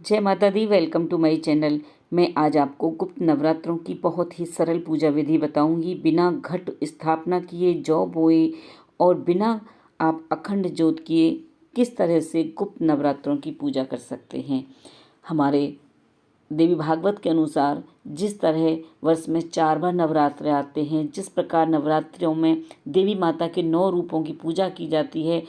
जय माता दी। Welcome to my channel. मैं आज आपको गुप्त नवरात्रों की बहुत ही सरल पूजा विधि बताऊंगी। बिना घट स्थापना किए, जौ बोए और बिना आप अखंड जोत किए किस तरह से गुप्त नवरात्रों की पूजा कर सकते हैं। हमारे देवी भागवत के अनुसार जिस तरह वर्ष में 4 बार नवरात्र आते हैं, जिस प्रकार नवरात्रों में देवी माता के 9 रूपों की पूजा की जाती है,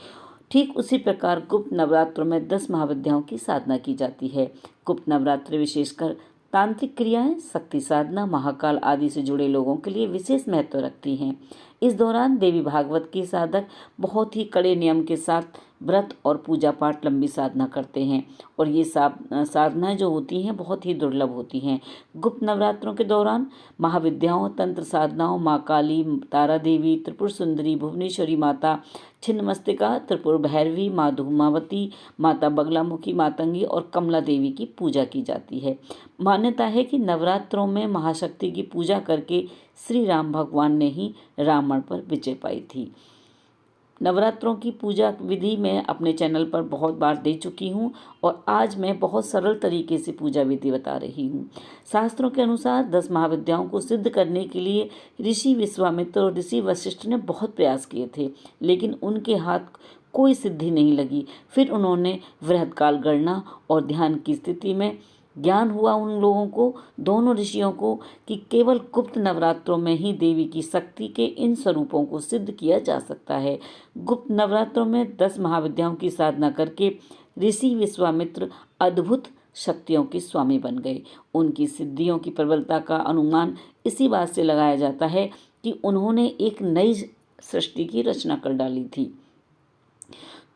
ठीक उसी प्रकार गुप्त नवरात्रों में 10 महाविद्याओं की साधना की जाती है। गुप्त नवरात्र विशेषकर तांत्रिक क्रियाएं, शक्ति साधना, महाकाल आदि से जुड़े लोगों के लिए विशेष महत्व रखती हैं। इस दौरान देवी भागवत के साधक बहुत ही कड़े नियम के साथ व्रत और पूजा पाठ लंबी साधना करते हैं और ये साधनाएं जो होती हैं बहुत ही दुर्लभ होती हैं। गुप्त नवरात्रों के दौरान महाविद्याओं, तंत्र साधनाओं, माँ काली, तारा देवी, त्रिपुर सुंदरी, भुवनेश्वरी माता, छिन्नमस्तिका, त्रिपुर भैरवी, माँ धूमावती, माता बगलामुखी, मातंगी और कमला देवी की पूजा की जाती है। मान्यता है कि नवरात्रों में महाशक्ति की पूजा करके श्री राम भगवान ने ही रावण पर विजय पाई थी। नवरात्रों की पूजा विधि मैं अपने चैनल पर बहुत बार दे चुकी हूँ और आज मैं बहुत सरल तरीके से पूजा विधि बता रही हूँ। शास्त्रों के अनुसार 10 महाविद्याओं को सिद्ध करने के लिए ऋषि विश्वामित्र और ऋषि वशिष्ठ ने बहुत प्रयास किए थे, लेकिन उनके हाथ कोई सिद्धि नहीं लगी। फिर उन्होंने वृहत्काल गणना और ध्यान की स्थिति में ज्ञान हुआ उन लोगों को, दोनों ऋषियों को, कि केवल गुप्त नवरात्रों में ही देवी की शक्ति के इन स्वरूपों को सिद्ध किया जा सकता है। गुप्त नवरात्रों में 10 महाविद्याओं की साधना करके ऋषि विश्वामित्र अद्भुत शक्तियों के स्वामी बन गए। उनकी सिद्धियों की प्रबलता का अनुमान इसी बात से लगाया जाता है कि उन्होंने एक नई सृष्टि की रचना कर डाली थी।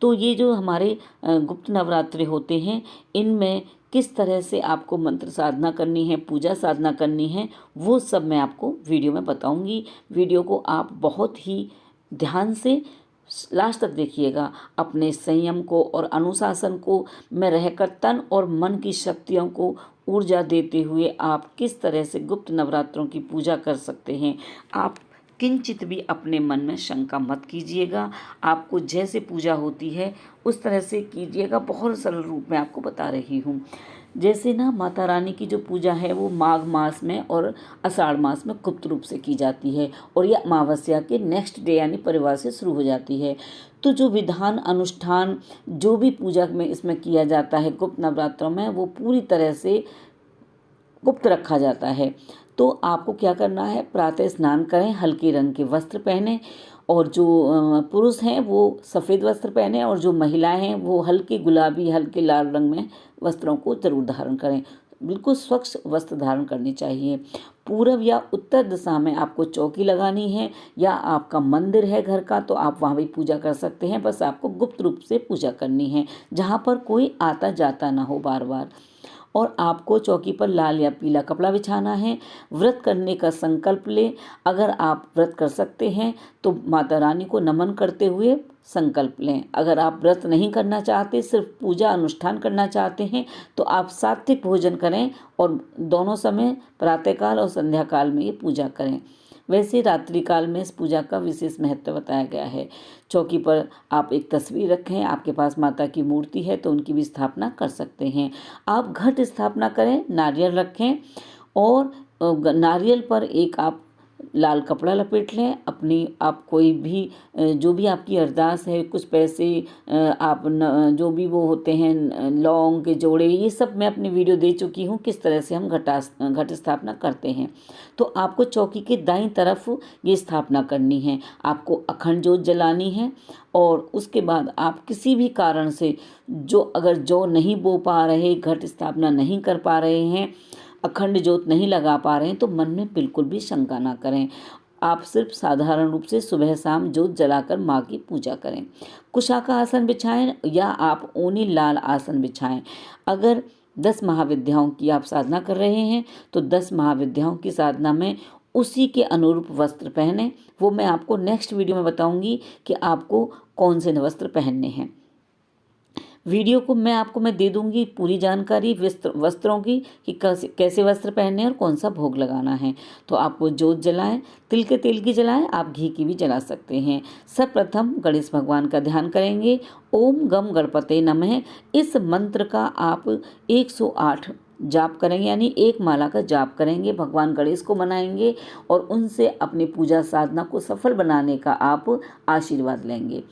तो ये जो हमारे गुप्त नवरात्रि होते हैं, इनमें किस तरह से आपको मंत्र साधना करनी है, पूजा साधना करनी है, वो सब मैं आपको वीडियो में बताऊंगी। वीडियो को आप बहुत ही ध्यान से लास्ट तक देखिएगा। अपने संयम को और अनुशासन को में रहकर तन और मन की शक्तियों को ऊर्जा देते हुए आप किस तरह से गुप्त नवरात्रों की पूजा कर सकते हैं। आप किंचित भी अपने मन में शंका मत कीजिएगा। आपको जैसे पूजा होती है उस तरह से कीजिएगा। बहुत सरल रूप में आपको बता रही हूँ। जैसे ना माता रानी की जो पूजा है वो माघ मास में और आषाढ़ मास में गुप्त रूप से की जाती है और यह अमावस्या के नेक्स्ट डे यानी परिवार से शुरू हो जाती है। तो जो विधान अनुष्ठान जो भी पूजा में इसमें किया जाता है गुप्त नवरात्रों में, वो पूरी तरह से गुप्त रखा जाता है। तो आपको क्या करना है, प्रातः स्नान करें, हल्के रंग के वस्त्र पहने और जो पुरुष हैं वो सफ़ेद वस्त्र पहने और जो महिलाएं हैं वो हल्के गुलाबी, हल्के लाल रंग में वस्त्रों को जरूर धारण करें। बिल्कुल स्वच्छ वस्त्र धारण करने चाहिए। पूर्व या उत्तर दिशा में आपको चौकी लगानी है, या आपका मंदिर है घर का तो आप वहाँ भी पूजा कर सकते हैं। बस आपको गुप्त रूप से पूजा करनी है, जहाँ पर कोई आता जाता ना हो बार बार। और आपको चौकी पर लाल या पीला कपड़ा बिछाना है। व्रत करने का संकल्प लें। अगर आप व्रत कर सकते हैं तो माता रानी को नमन करते हुए संकल्प लें। अगर आप व्रत नहीं करना चाहते, सिर्फ पूजा अनुष्ठान करना चाहते हैं, तो आप सात्विक भोजन करें और दोनों समय प्रातःकाल और संध्या काल में ये पूजा करें। वैसे रात्रि काल में इस पूजा का विशेष महत्व बताया गया है। चौकी पर आप एक तस्वीर रखें। आपके पास माता की मूर्ति है तो उनकी भी स्थापना कर सकते हैं। आप घट स्थापना करें, नारियल रखें और नारियल पर एक आप लाल कपड़ा लपेट लें। आप कोई भी जो भी आपकी अरदास है, कुछ पैसे आप जो भी वो होते हैं, लौंग के जोड़े, ये सब मैं अपनी वीडियो दे चुकी हूँ किस तरह से हम घट स्थापना करते हैं। तो आपको चौकी के दाईं तरफ ये स्थापना करनी है। आपको अखंड जोत जलानी है और उसके बाद आप किसी भी कारण से अगर जो नहीं बो पा रहे, घट स्थापना नहीं कर पा रहे हैं, अखंड जोत नहीं लगा पा रहे हैं, तो मन में बिल्कुल भी शंका ना करें। आप सिर्फ साधारण रूप से सुबह शाम जोत जलाकर माँ की पूजा करें। कुशा का आसन बिछाएं या आप ऊनी लाल आसन बिछाएं। अगर 10 महाविद्याओं की आप साधना कर रहे हैं तो 10 महाविद्याओं की साधना में उसी के अनुरूप वस्त्र पहने। वो मैं आपको नेक्स्ट वीडियो में बताऊंगी कि आपको कौन से वस्त्र पहनने हैं। वीडियो को मैं दे दूंगी पूरी जानकारी वस्त्रों की कि कैसे वस्त्र पहनने और कौन सा भोग लगाना है। तो आप वो जोत जलाएं, तिल के तेल की जलाएं, आप घी की भी जला सकते हैं। सर्वप्रथम गणेश भगवान का ध्यान करेंगे। ओम गम गणपते नमः, इस मंत्र का आप 108 जाप करेंगे, यानी एक माला का जाप करेंगे। भगवान गणेश को मनाएंगे और उनसे अपनी पूजा साधना को सफल बनाने का आप आशीर्वाद लेंगे।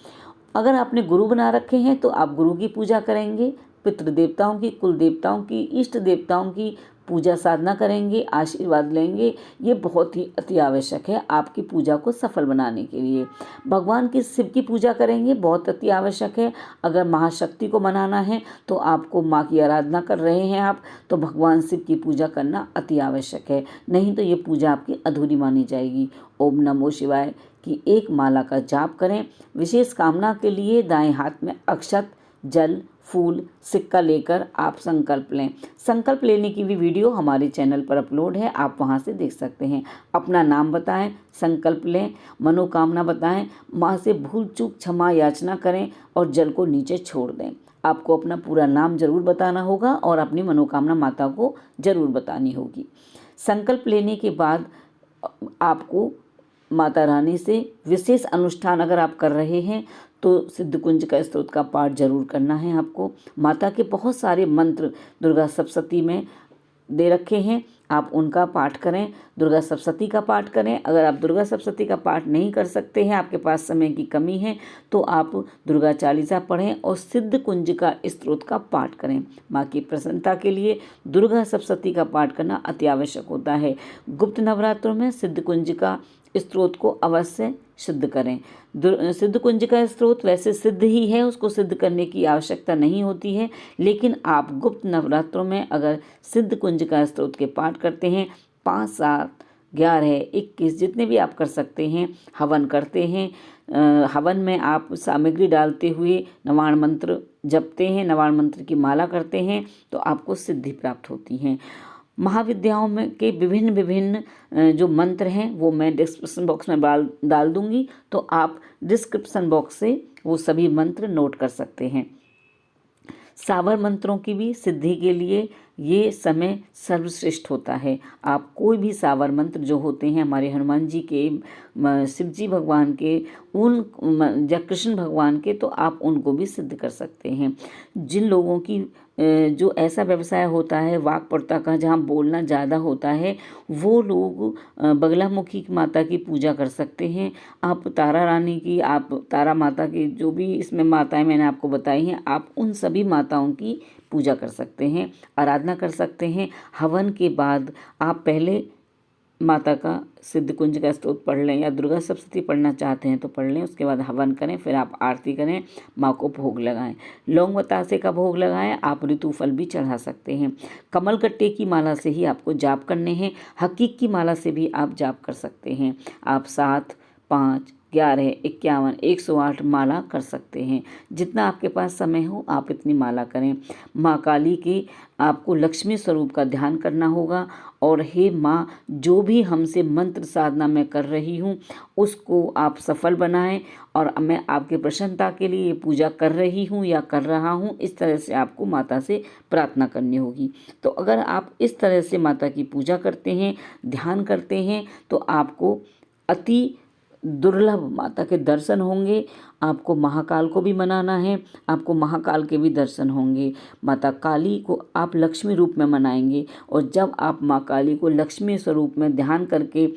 अगर आपने गुरु बना रखे हैं तो आप गुरु की पूजा करेंगे, पितृदेवताओं की, कुल देवताओं की, इष्ट देवताओं की पूजा साधना करेंगे, आशीर्वाद लेंगे। ये बहुत ही अति आवश्यक है आपकी पूजा को सफल बनाने के लिए। भगवान की शिव की पूजा करेंगे, बहुत अति आवश्यक है। अगर महाशक्ति को मनाना है तो आपको माँ की आराधना कर रहे हैं आप, तो भगवान शिव की पूजा करना अति आवश्यक है, नहीं तो ये पूजा आपकी अधूरी मानी जाएगी। ओम नमो शिवाय की एक माला का जाप करें। विशेष कामना के लिए दाएं हाथ में अक्षत, जल, फूल, सिक्का लेकर आप संकल्प लें। संकल्प लेने की भी वीडियो हमारे चैनल पर अपलोड है, आप वहां से देख सकते हैं। अपना नाम बताएं, संकल्प लें, मनोकामना बताएं, माँ से भूल चूक क्षमा याचना करें और जल को नीचे छोड़ दें। आपको अपना पूरा नाम जरूर बताना होगा और अपनी मनोकामना माता को जरूर बतानी होगी। संकल्प लेने के बाद आपको माता रानी से विशेष अनुष्ठान अगर आप कर रहे हैं तो सिद्ध कुंज का स्तोत्र का पाठ जरूर करना है आपको। माता के बहुत सारे मंत्र दुर्गा सप्तशती में दे रखे हैं, आप उनका पाठ करें। दुर्गा सप्तशती का पाठ करें। अगर आप दुर्गा सप्तशती का पाठ नहीं कर सकते हैं, आपके पास समय की कमी है, तो आप दुर्गा चालीसा पढ़ें और सिद्ध कुंज का स्तोत्र का पाठ करें। माँ की प्रसन्नता के लिए दुर्गा सप्तशती का पाठ करना अति आवश्यक होता है। गुप्त नवरात्रों में सिद्ध कुंज का स्तोत्र को अवश्य सिद्ध करें। सिद्ध कुंज का स्तोत्र वैसे सिद्ध ही है, उसको सिद्ध करने की आवश्यकता नहीं होती है, लेकिन आप गुप्त नवरात्रों में अगर सिद्ध कुंज का स्तोत्र के पाठ करते हैं, 5, 7, 11, 21 जितने भी आप कर सकते हैं, हवन करते हैं, हवन में आप सामग्री डालते हुए नवाण मंत्र जपते हैं, नवाण मंत्र की माला करते हैं, तो आपको सिद्धि प्राप्त होती है। महाविद्याओं में के विभिन्न जो मंत्र हैं वो मैं डिस्क्रिप्शन बॉक्स में डाल दूंगी, तो आप डिस्क्रिप्शन बॉक्स से वो सभी मंत्र नोट कर सकते हैं। सावर मंत्रों की भी सिद्धि के लिए ये समय सर्वश्रेष्ठ होता है। आप कोई भी सावर मंत्र जो होते हैं हमारे हनुमान जी के, शिव जी भगवान के, उन या कृष्ण भगवान के, तो आप उनको भी सिद्ध कर सकते हैं। जिन लोगों की जो ऐसा व्यवसाय होता है वाक्पटुता का, जहाँ बोलना ज़्यादा होता है, वो लोग बगलामुखी माता की पूजा कर सकते हैं। आप तारा रानी की, आप तारा माता की, जो भी इसमें माताएं मैंने आपको बताई हैं, आप उन सभी माताओं की पूजा कर सकते हैं, आराधना कर सकते हैं। हवन के बाद आप पहले माता का सिद्ध कुंज का स्तोत्र पढ़ लें, या दुर्गा सप्तशती पढ़ना चाहते हैं तो पढ़ लें। उसके बाद हवन करें, फिर आप आरती करें, माँ को भोग लगाएं। लौंग बतासे का भोग लगाएं, आप ऋतु फल भी चढ़ा सकते हैं। कमल गट्टे की माला से ही आपको जाप करने हैं। हकीक की माला से भी आप जाप कर सकते हैं। आप 7, 5, 11, 51, 108 माला कर सकते हैं। जितना आपके पास समय हो आप इतनी माला करें। माँ काली के आपको लक्ष्मी स्वरूप का ध्यान करना होगा और हे माँ, जो भी हमसे मंत्र साधना मैं कर रही हूँ उसको आप सफल बनाएं और मैं आपके प्रसन्नता के लिए ये पूजा कर रही हूँ या कर रहा हूँ, इस तरह से आपको माता से प्रार्थना करनी होगी। तो अगर आप इस तरह से माता की पूजा करते हैं, ध्यान करते हैं, तो आपको अति दुर्लभ माता के दर्शन होंगे। आपको महाकाल को भी मनाना है, आपको महाकाल के भी दर्शन होंगे। माता काली को आप लक्ष्मी रूप में मनाएंगे, और जब आप माँ काली को लक्ष्मी स्वरूप में ध्यान करके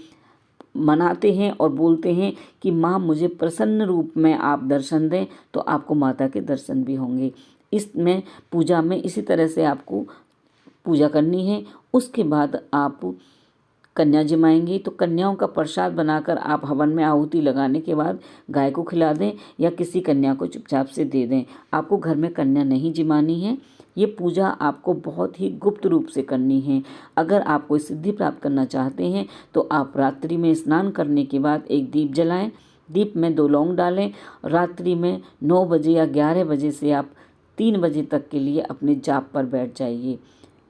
मनाते हैं और बोलते हैं कि माँ मुझे प्रसन्न रूप में आप दर्शन दें, तो आपको माता के दर्शन भी होंगे। इसमें पूजा में इसी तरह से आपको पूजा करनी है। उसके बाद आप कन्या जिमाएंगी, तो कन्याओं का प्रसाद बनाकर आप हवन में आहुति लगाने के बाद गाय को खिला दें या किसी कन्या को चुपचाप से दे दें। आपको घर में कन्या नहीं जिमानी है। ये पूजा आपको बहुत ही गुप्त रूप से करनी है। अगर आप कोई सिद्धि प्राप्त करना चाहते हैं तो आप रात्रि में स्नान करने के बाद एक दीप जलाएं, दीप में 2 लौंग डालें। रात्रि में 9 बजे या 11 बजे से आप 3 बजे तक के लिए अपने जाप पर बैठ जाइए।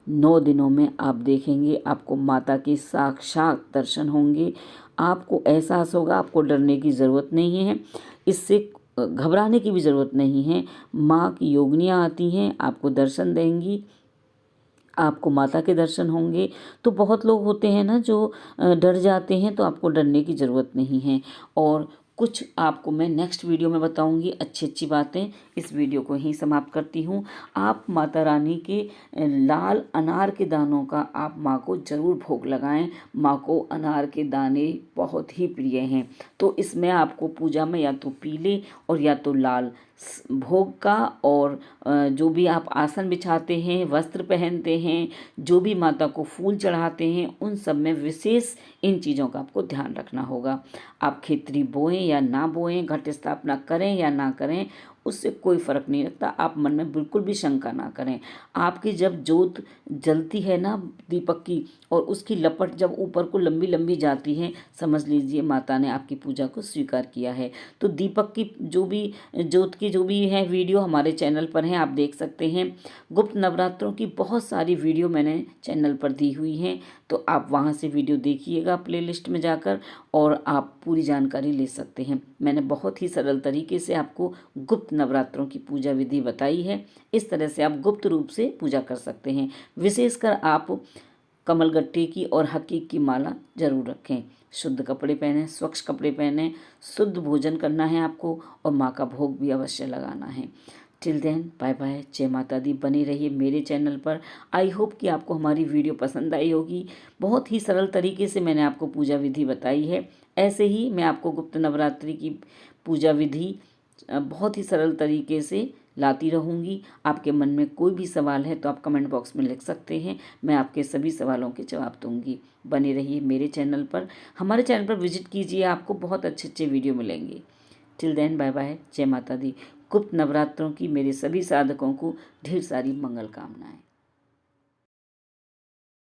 9 दिनों में आप देखेंगे आपको माता के साक्षात दर्शन होंगे। आपको एहसास होगा, आपको डरने की ज़रूरत नहीं है। इससे घबराने की भी ज़रूरत नहीं है। माँ की योगिनियाँ आती हैं, आपको दर्शन देंगी, आपको माता के दर्शन होंगे। तो बहुत लोग होते हैं ना जो डर जाते हैं, तो आपको डरने की ज़रूरत नहीं है। और कुछ आपको मैं नेक्स्ट वीडियो में बताऊंगी अच्छी अच्छी बातें। इस वीडियो को यहीं समाप्त करती हूँ। आप माता रानी के लाल अनार के दानों का आप माँ को ज़रूर भोग लगाएं। माँ को अनार के दाने बहुत ही प्रिय हैं। तो इसमें आपको पूजा में या तो पीले और या तो लाल भोग का, और जो भी आप आसन बिछाते हैं, वस्त्र पहनते हैं, जो भी माता को फूल चढ़ाते हैं, उन सब में विशेष इन चीज़ों का आपको ध्यान रखना होगा। आप खेतरी बोएं या ना बोएं, घट स्थापना करें या ना करें, उससे कोई फ़र्क नहीं रखता। आप मन में बिल्कुल भी शंका ना करें। आपकी जब जोत जलती है ना दीपक की, और उसकी लपट जब ऊपर को लंबी लंबी जाती है, समझ लीजिए माता ने आपकी पूजा को स्वीकार किया है। तो दीपक की जो भी जोत की जो भी है वीडियो हमारे चैनल पर हैं, आप देख सकते हैं। गुप्त नवरात्रों की बहुत सारी वीडियो मैंने चैनल पर दी हुई हैं, तो आप वहां से वीडियो देखिएगा प्लेलिस्ट में जाकर, और आप पूरी जानकारी ले सकते हैं। मैंने बहुत ही सरल तरीके से आपको गुप्त नवरात्रों की पूजा विधि बताई है। इस तरह से आप गुप्त रूप से पूजा कर सकते हैं। विशेषकर आप कमलगट्टे की और हकीक की माला जरूर रखें। शुद्ध कपड़े पहने, स्वच्छ कपड़े पहने, शुद्ध भोजन करना है आपको, और माँ का भोग भी अवश्य लगाना है। टिल देन बाय बाय, जय माता दी। बने रहिए मेरे चैनल पर। आई होप कि आपको हमारी वीडियो पसंद आई होगी। बहुत ही सरल तरीके से मैंने आपको पूजा विधि बताई है। ऐसे ही मैं आपको गुप्त नवरात्रि की पूजा विधि बहुत ही सरल तरीके से लाती रहूँगी। आपके मन में कोई भी सवाल है तो आप कमेंट बॉक्स में लिख सकते हैं, मैं आपके सभी सवालों के जवाब दूँगी। बने रहिए मेरे चैनल पर। हमारे चैनल पर विजिट कीजिए, आपको बहुत अच्छे अच्छे वीडियो मिलेंगे। टिल देन बाय बाय, जय माता दी। गुप्त नवरात्रों की मेरे सभी साधकों को ढेर सारी मंगल कामनाएं।